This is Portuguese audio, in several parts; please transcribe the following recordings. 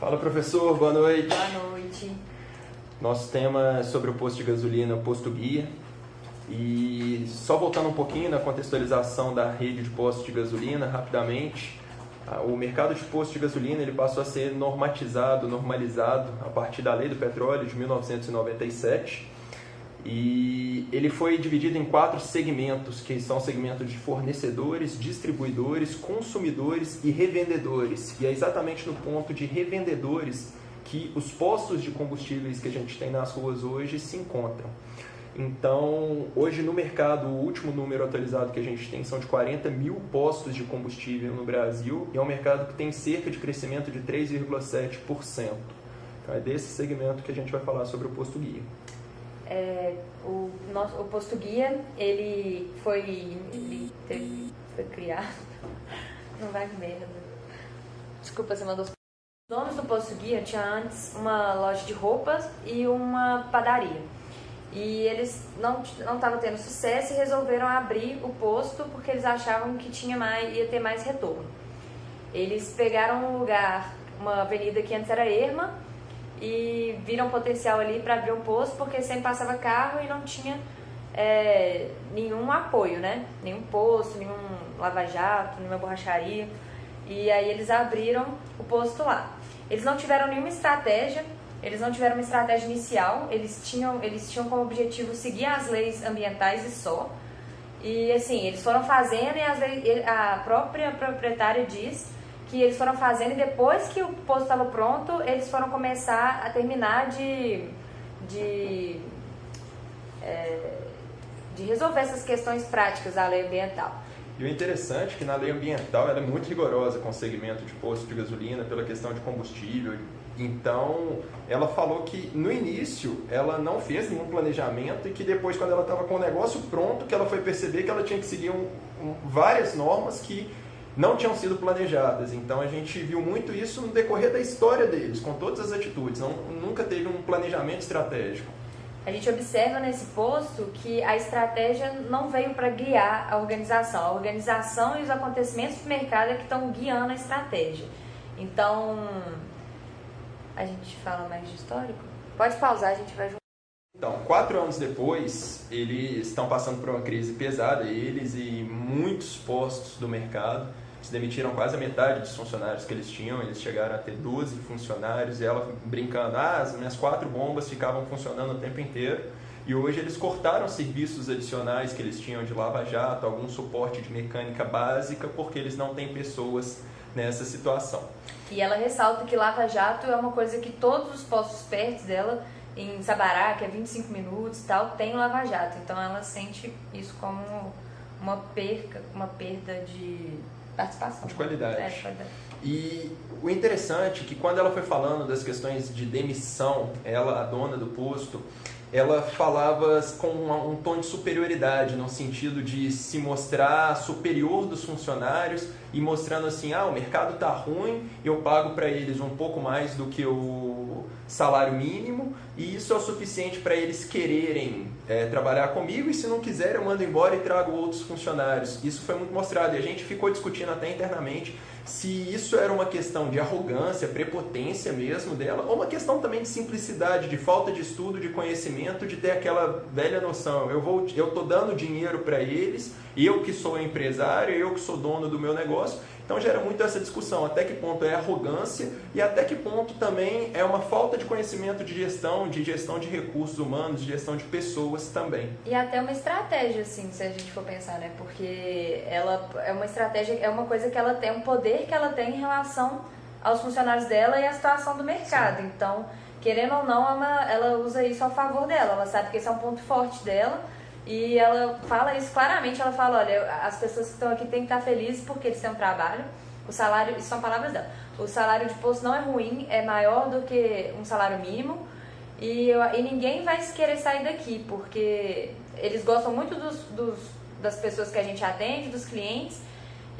Fala, professor, boa noite. Boa noite. Nosso tema é sobre o posto de gasolina, o posto guia. E só voltando um pouquinho na contextualização da rede de postos de gasolina, rapidamente, o mercado de postos de gasolina ele passou a ser normalizado a partir da Lei do Petróleo de 1997. E ele foi dividido em 4 segmentos, que são segmentos de fornecedores, distribuidores, consumidores e revendedores. E é exatamente no ponto de revendedores que os postos de combustíveis que a gente tem nas ruas hoje se encontram. Então, hoje no mercado, o último número atualizado que a gente tem são de 40 mil postos de combustível no Brasil, e é um mercado que tem cerca de crescimento de 3,7%. Então, é desse segmento que a gente vai falar sobre o posto guia. O posto guia, ele foi criado. Não vai merda. Desculpa, você mandou. Os donos do posto guia tinha antes uma loja de roupas e uma padaria. E eles não estavam tendo sucesso e resolveram abrir o posto porque eles achavam que ia ter mais retorno. Eles pegaram um lugar, uma avenida que antes era erma, e viram potencial ali para abrir um posto, porque sempre passava carro e não tinha nenhum apoio, né? Nenhum posto, nenhum lava-jato, nenhuma borracharia. E aí eles abriram o posto lá. Eles não tiveram nenhuma estratégia, eles não tiveram uma estratégia inicial, eles tinham como objetivo seguir as leis ambientais e só. E assim, eles foram fazendo e a própria proprietária diz que eles foram fazendo e depois que o posto estava pronto, eles foram começar a terminar de resolver essas questões práticas da lei ambiental. E o interessante é que na lei ambiental ela é muito rigorosa com o segmento de posto de gasolina pela questão de combustível. Então, ela falou que no início ela não fez nenhum planejamento e que depois, quando ela estava com o negócio pronto, que ela foi perceber que ela tinha que seguir várias normas que não tinham sido planejadas. Então a gente viu muito isso no decorrer da história deles, com todas as atitudes. Nunca teve um planejamento estratégico. A gente observa nesse posto que a estratégia não veio para guiar a organização. A organização e os acontecimentos do mercado é que estão guiando a estratégia. Então, a gente fala mais de histórico? Pode pausar, a gente vai juntar. Então, 4 anos depois, eles estão passando por uma crise pesada, eles e muitos postos do mercado. Eles demitiram quase a metade dos funcionários que eles tinham, eles chegaram a ter 12 funcionários, e ela brincando, as minhas 4 bombas ficavam funcionando o tempo inteiro. E hoje eles cortaram serviços adicionais que eles tinham de lava-jato, algum suporte de mecânica básica, porque eles não têm pessoas nessa situação. E ela ressalta que lava-jato é uma coisa que todos os postos perto dela, em Sabará, que é 25 minutos e tal, tem lava-jato. Então ela sente isso como uma perda de participação. De qualidade. De qualidade. E o interessante é que quando ela foi falando das questões de demissão, ela, a dona do posto, ela falava com um tom de superioridade, no sentido de se mostrar superior dos funcionários e mostrando assim, o mercado está ruim, eu pago para eles um pouco mais do que o salário mínimo e isso é o suficiente para eles quererem trabalhar comigo, e se não quiserem eu mando embora e trago outros funcionários. Isso foi muito mostrado e a gente ficou discutindo até internamente se isso era uma questão de arrogância, prepotência mesmo dela, ou uma questão também de simplicidade, de falta de estudo, de conhecimento, de ter aquela velha noção, eu estou dando dinheiro para eles, eu que sou empresário, eu que sou dono do meu negócio. Então gera muito essa discussão, até que ponto é arrogância e até que ponto também é uma falta de conhecimento de gestão de recursos humanos, de gestão de pessoas também. E até uma estratégia, assim, se a gente for pensar, né? Porque ela é uma estratégia, é uma coisa que ela tem, um poder que ela tem em relação aos funcionários dela e à situação do mercado. Sim. Então, querendo ou não, ela usa isso a favor dela, ela sabe que esse é um ponto forte dela. E ela fala isso claramente, ela fala, olha, as pessoas que estão aqui têm que estar felizes porque eles têm um trabalho, o salário, isso são palavras dela, o salário de posto não é ruim, é maior do que um salário mínimo e ninguém vai querer sair daqui, porque eles gostam muito das pessoas que a gente atende, dos clientes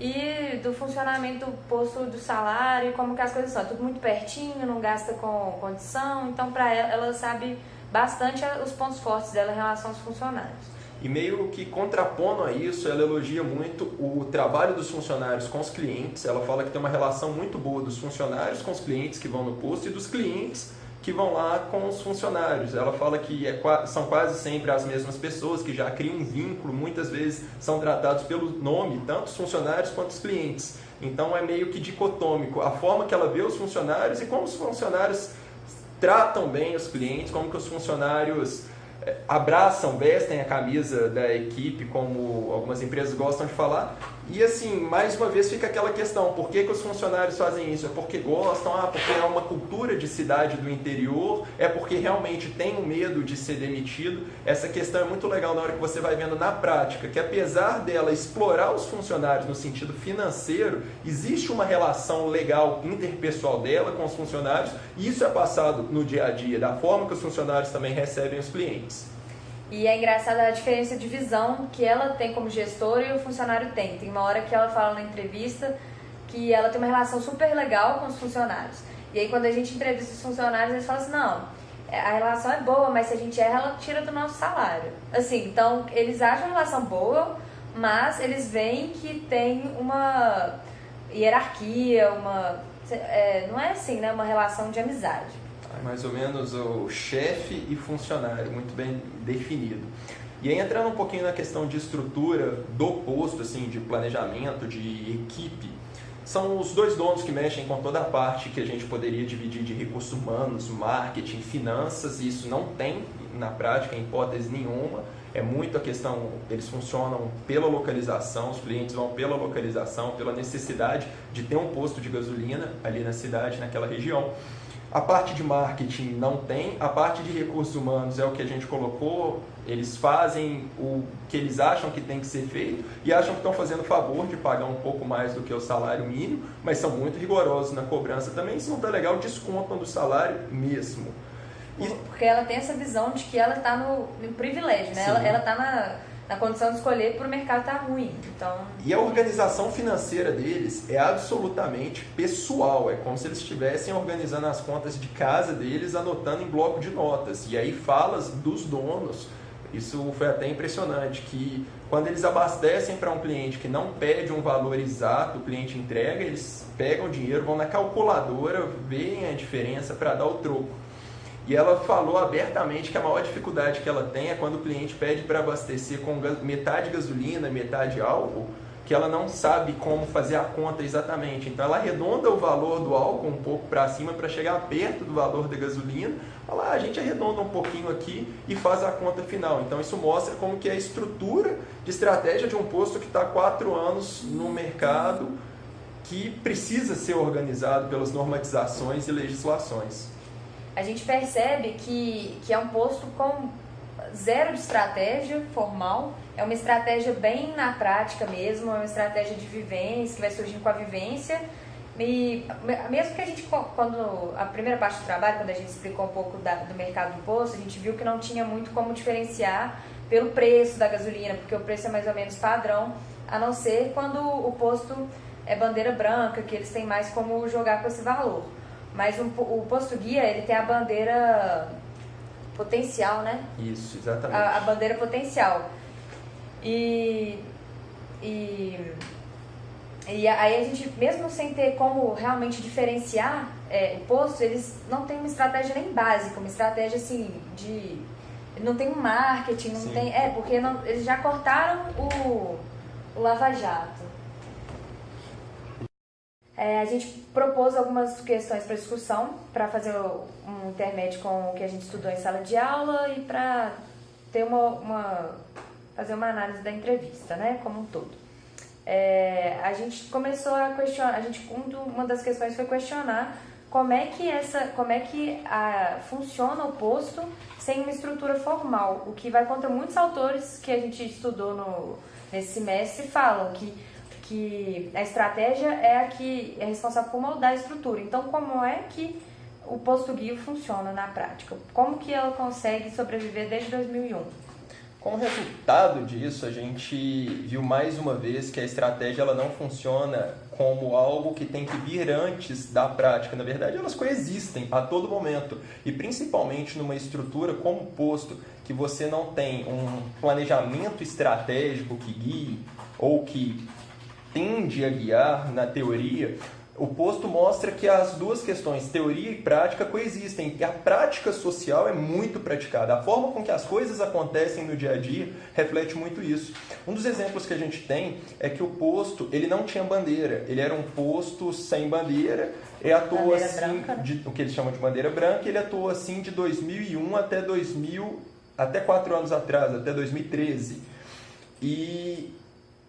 e do funcionamento do posto, do salário e como que as coisas são, é tudo muito pertinho, não gasta com condição, então para ela sabe bastante os pontos fortes dela em relação aos funcionários. E meio que contrapondo a isso, ela elogia muito o trabalho dos funcionários com os clientes. Ela fala que tem uma relação muito boa dos funcionários com os clientes que vão no posto e dos clientes que vão lá com os funcionários. Ela fala que são quase sempre as mesmas pessoas, que já criam um vínculo, muitas vezes são tratados pelo nome, tanto os funcionários quanto os clientes. Então é meio que dicotômico a forma que ela vê os funcionários e como os funcionários tratam bem os clientes, como que os funcionários abraçam, vestem a camisa da equipe, como algumas empresas gostam de falar. E assim, mais uma vez fica aquela questão, por que os funcionários fazem isso? É porque gostam? Porque é uma cultura de cidade do interior? É porque realmente tem o medo de ser demitido? Essa questão é muito legal na hora que você vai vendo na prática, que apesar dela explorar os funcionários no sentido financeiro, existe uma relação legal interpessoal dela com os funcionários, e isso é passado no dia a dia, da forma que os funcionários também recebem os clientes. E é engraçada a diferença de visão que ela tem como gestora e o funcionário tem. Tem uma hora que ela fala na entrevista que ela tem uma relação super legal com os funcionários. E aí quando a gente entrevista os funcionários, eles falam assim, não, a relação é boa, mas se a gente erra, ela tira do nosso salário. Assim, então eles acham a relação boa, mas eles veem que tem uma hierarquia, não é assim, né, uma relação de amizade. Mais ou menos o chefe e funcionário, muito bem definido. E aí entrando um pouquinho na questão de estrutura do posto, assim, de planejamento, de equipe, são os dois donos que mexem com toda a parte que a gente poderia dividir de recursos humanos, marketing, finanças, e isso não tem na prática, em hipótese nenhuma. É muito a questão, eles funcionam pela localização, os clientes vão pela localização, pela necessidade de ter um posto de gasolina ali na cidade, naquela região. A parte de marketing não tem, a parte de recursos humanos é o que a gente colocou, eles fazem o que eles acham que tem que ser feito e acham que estão fazendo favor de pagar um pouco mais do que o salário mínimo, mas são muito rigorosos na cobrança também, se não está legal, descontam do salário mesmo. Porque ela tem essa visão de que ela está no privilégio, né? Ela está na condição de escolher por o mercado estar ruim. Então... E a organização financeira deles é absolutamente pessoal. É como se eles estivessem organizando as contas de casa deles, anotando em bloco de notas. E aí falas dos donos. Isso foi até impressionante, que quando eles abastecem para um cliente que não pede um valor exato, o cliente entrega, eles pegam o dinheiro, vão na calculadora, veem a diferença para dar o troco. E ela falou abertamente que a maior dificuldade que ela tem é quando o cliente pede para abastecer com metade gasolina, metade álcool, que ela não sabe como fazer a conta exatamente. Então ela arredonda o valor do álcool um pouco para cima para chegar perto do valor da gasolina. Fala, a gente arredonda um pouquinho aqui e faz a conta final. Então isso mostra como que é a estrutura de estratégia de um posto que está há 4 anos no mercado, que precisa ser organizado pelas normatizações e legislações. A gente percebe que é um posto com zero de estratégia formal, é uma estratégia bem na prática mesmo, é uma estratégia de vivência, que vai surgindo com a vivência. E mesmo que a gente, quando a primeira parte do trabalho, quando a gente explicou um pouco do mercado do posto, a gente viu que não tinha muito como diferenciar pelo preço da gasolina, porque o preço é mais ou menos padrão, a não ser quando o posto é bandeira branca, que eles têm mais como jogar com esse valor. Mas o posto guia, ele tem a bandeira potencial, né? Isso, exatamente. A bandeira potencial. E aí a gente, mesmo sem ter como realmente diferenciar o posto, eles não têm uma estratégia nem básica, uma estratégia assim não tem um marketing, não Sim. tem... porque eles já cortaram o Lava Jato. A gente propôs algumas questões para discussão, para fazer um intermédio com o que a gente estudou em sala de aula e para ter fazer uma análise da entrevista, né, como um todo. A gente começou a questionar, uma das questões foi questionar como é que funciona o posto sem uma estrutura formal, o que vai contra muitos autores que a gente estudou nesse semestre falam que a estratégia é a que é responsável por moldar a estrutura. Então, como é que o posto guia funciona na prática? Como que ela consegue sobreviver desde 2001? Como resultado disso, a gente viu mais uma vez que a estratégia ela não funciona como algo que tem que vir antes da prática. Na verdade, elas coexistem a todo momento. E principalmente numa estrutura como posto, que você não tem um planejamento estratégico que guie ou que tende a guiar na teoria, o posto mostra que as duas questões, teoria e prática, coexistem. E a prática social é muito praticada. A forma com que as coisas acontecem no dia a dia reflete muito isso. Um dos exemplos que a gente tem é que o posto ele não tinha bandeira. Ele era um posto sem bandeira. E atuou assim, branca, né? O que eles chamam de bandeira branca. Ele atuou assim de 2001 até 4 anos atrás, até 2013. E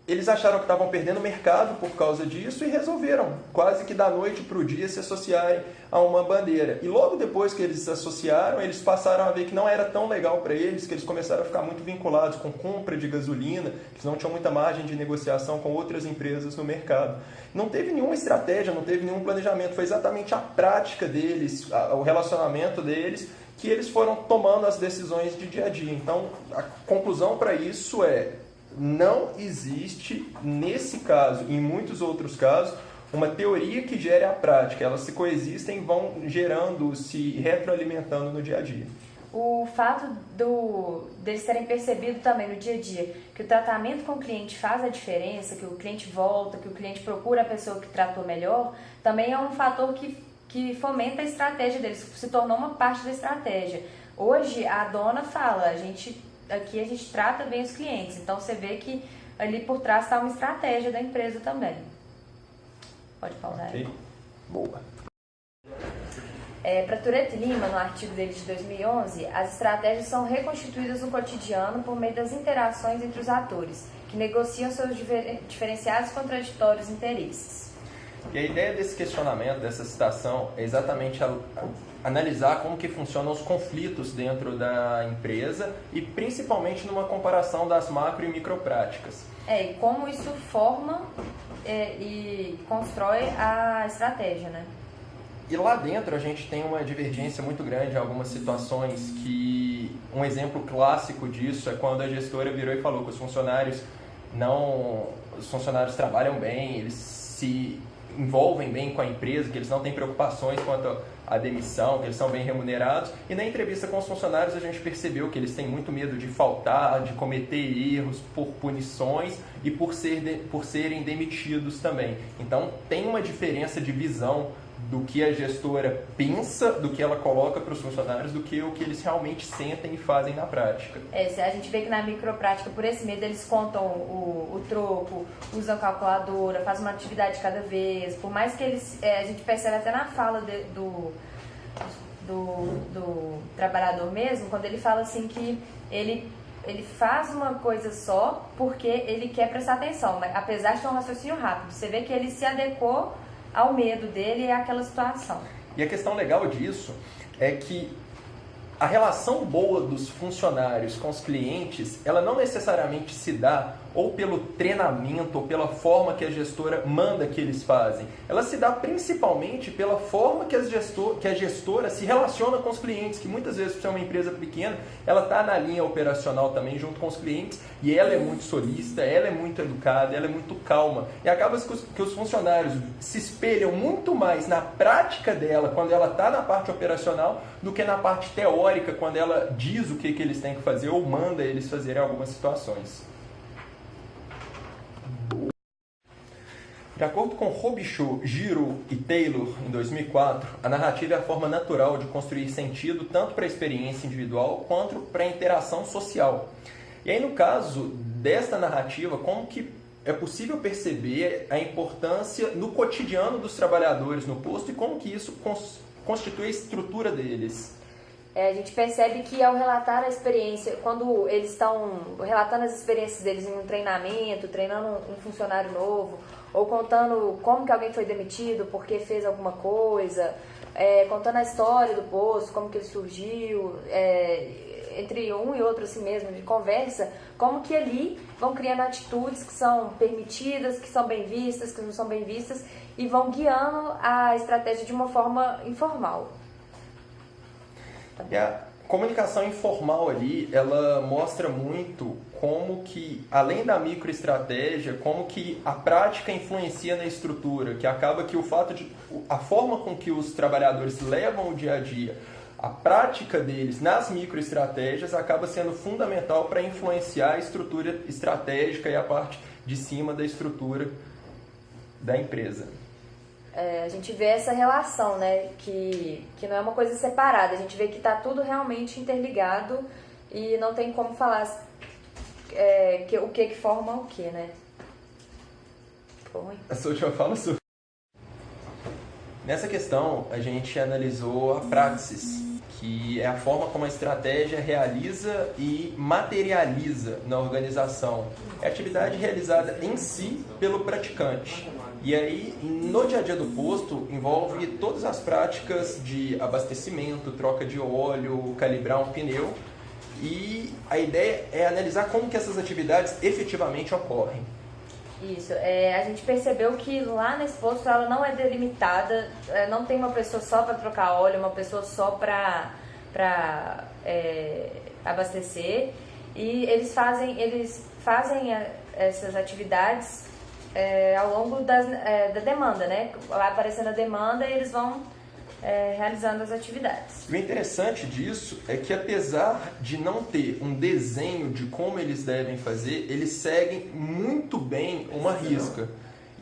eles acharam que estavam perdendo mercado por causa disso e resolveram, quase que da noite para o dia, se associarem a uma bandeira. E logo depois que eles se associaram, eles passaram a ver que não era tão legal para eles, que eles começaram a ficar muito vinculados com compra de gasolina, que não tinham muita margem de negociação com outras empresas no mercado. Não teve nenhuma estratégia, não teve nenhum planejamento, foi exatamente a prática deles, o relacionamento deles, que eles foram tomando as decisões de dia a dia. Então, a conclusão para isso é: não existe, nesse caso e em muitos outros casos, uma teoria que gere a prática. Elas se coexistem e vão gerando, se retroalimentando no dia a dia. O fato deles terem percebido também no dia a dia que o tratamento com o cliente faz a diferença, que o cliente volta, que o cliente procura a pessoa que tratou melhor, também é um fator que fomenta a estratégia deles, se tornou uma parte da estratégia. Hoje, a dona fala, aqui a gente trata bem os clientes, então você vê que ali por trás está uma estratégia da empresa também. Pode pausar aí. Boa. Para Turreto e Lima, no artigo dele de 2011, as estratégias são reconstituídas no cotidiano por meio das interações entre os atores, que negociam seus diferenciados e contraditórios interesses. E a ideia desse questionamento, dessa citação, é exatamente analisar como que funcionam os conflitos dentro da empresa e principalmente numa comparação das macro e micropráticas. E como isso forma e constrói a estratégia, né? E lá dentro a gente tem uma divergência muito grande em algumas situações que um exemplo clássico disso é quando a gestora virou e falou que os funcionários trabalham bem, eles se envolvem bem com a empresa, que eles não têm preocupações quanto à demissão, que eles são bem remunerados. E na entrevista com os funcionários a gente percebeu que eles têm muito medo de faltar, de cometer erros por punições e por serem demitidos também. Então tem uma diferença de visão do que a gestora pensa, do que ela coloca para os funcionários, do que o que eles realmente sentem e fazem na prática. A gente vê que na microprática, por esse medo, eles contam o troco, usam calculadora, fazem uma atividade cada vez. Por mais que eles, a gente percebe até na fala do trabalhador mesmo, quando ele fala assim que ele faz uma coisa só porque ele quer prestar atenção, mas apesar de ter um raciocínio rápido, você vê que ele se adequou ao medo dele e àquela situação. E a questão legal disso é que a relação boa dos funcionários com os clientes, ela não necessariamente se dá ou pelo treinamento ou pela forma que a gestora manda que eles fazem. Ela se dá principalmente pela forma que a gestora se relaciona com os clientes, que muitas vezes, por ser uma empresa pequena, ela está na linha operacional também junto com os clientes e ela é muito solícita, ela é muito educada, ela é muito calma. E acaba que os funcionários se espelham muito mais na prática dela quando ela está na parte operacional do que na parte teórica quando ela diz o que eles têm que fazer ou manda eles fazerem algumas situações. De acordo com Robichaud, Giro e Taylor, em 2004, a narrativa é a forma natural de construir sentido tanto para a experiência individual quanto para a interação social. E aí, no caso desta narrativa, como que é possível perceber a importância no cotidiano dos trabalhadores no posto e como que isso constitui a estrutura deles? A gente percebe que ao relatar a experiência, quando eles estão relatando as experiências deles em um treinamento, treinando um funcionário novo, ou contando como que alguém foi demitido, porque fez alguma coisa, contando a história do posto, como que ele surgiu, entre um e outro assim mesmo, de conversa, como que ali vão criando atitudes que são permitidas, que são bem vistas, que não são bem vistas, e vão guiando a estratégia de uma forma informal. E a comunicação informal ali, ela mostra muito como que, além da microestratégia, como que a prática influencia na estrutura, que acaba que a forma com que os trabalhadores levam o dia a dia, A prática deles nas microestratégias acaba sendo fundamental para influenciar a estrutura estratégica e a parte de cima da estrutura da empresa. A gente vê essa relação, né? Que não é uma coisa separada. A gente vê que está tudo realmente interligado e não tem como falar o que forma o que, né? A sua última fala sua. Nessa questão, a gente analisou a praxis, que é a forma como a estratégia realiza e materializa na organização. É a atividade realizada em si pelo praticante. E aí, no dia a dia do posto, envolve todas as práticas de abastecimento, troca de óleo, calibrar um pneu. E a ideia é analisar como que essas atividades efetivamente ocorrem. Isso, a gente percebeu que lá nesse posto ela não é delimitada, não tem uma pessoa só para trocar óleo, uma pessoa só para abastecer, e eles fazem essas atividades ao longo da demanda, né? Vai aparecendo a demanda e eles vão realizando as atividades. O interessante disso é que, apesar de não ter um desenho de como eles devem fazer, eles seguem muito bem uma risca.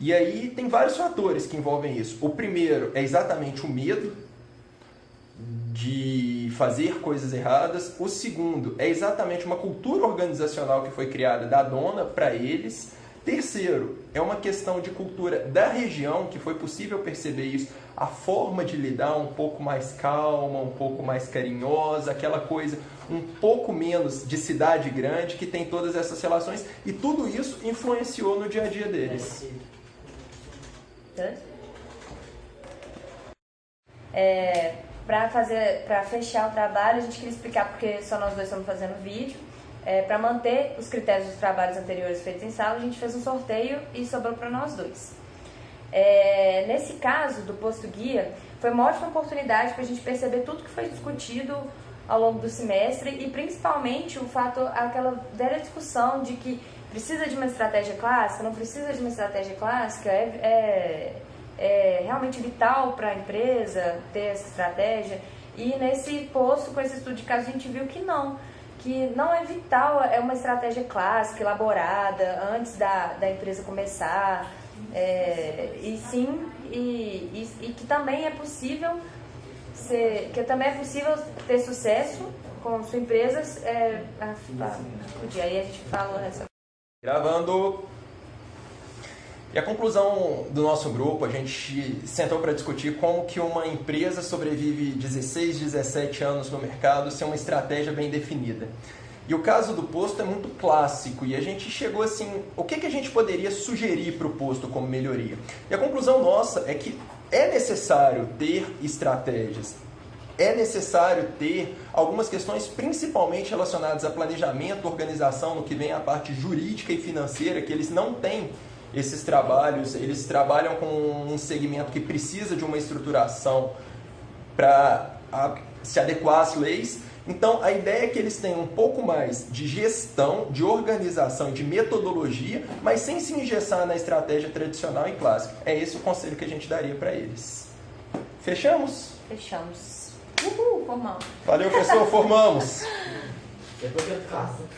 E aí tem vários fatores que envolvem isso. O primeiro é exatamente o medo de fazer coisas erradas. O segundo é exatamente uma cultura organizacional que foi criada da dona para eles. Terceiro, é uma questão de cultura da região, que foi possível perceber isso, a forma de lidar um pouco mais calma, um pouco mais carinhosa, aquela coisa um pouco menos de cidade grande, que tem todas essas relações, e tudo isso influenciou no dia a dia deles. Para fechar o trabalho, a gente queria explicar, porque só nós dois estamos fazendo vídeo. Para manter os critérios dos trabalhos anteriores feitos em sala, a gente fez um sorteio e sobrou para nós dois. Nesse caso do posto guia, foi uma ótima oportunidade para a gente perceber tudo que foi discutido ao longo do semestre e principalmente aquela velha discussão de que precisa de uma estratégia clássica, não precisa de uma estratégia clássica, é realmente vital para a empresa ter essa estratégia. E nesse posto, com esse estudo de caso, a gente viu que não é vital, é uma estratégia clássica, elaborada, antes da empresa começar, e que também é possível ter sucesso com sua empresa. Aí a gente fala essa. Gravando. E a conclusão do nosso grupo, a gente sentou para discutir como que uma empresa sobrevive 16, 17 anos no mercado sem uma estratégia bem definida. E o caso do posto é muito clássico e a gente chegou assim, o que a gente poderia sugerir para o posto como melhoria? E a conclusão nossa é que é necessário ter estratégias, é necessário ter algumas questões principalmente relacionadas a planejamento, organização, no que vem a parte jurídica e financeira, que eles não têm esses trabalhos, eles trabalham com um segmento que precisa de uma estruturação para se adequar às leis. Então, a ideia é que eles tenham um pouco mais de gestão, de organização e de metodologia, mas sem se engessar na estratégia tradicional e clássica. É esse o conselho que a gente daria para eles. Fechamos? Fechamos. Uhul, formamos. Valeu, pessoal, formamos. Depois eu faço.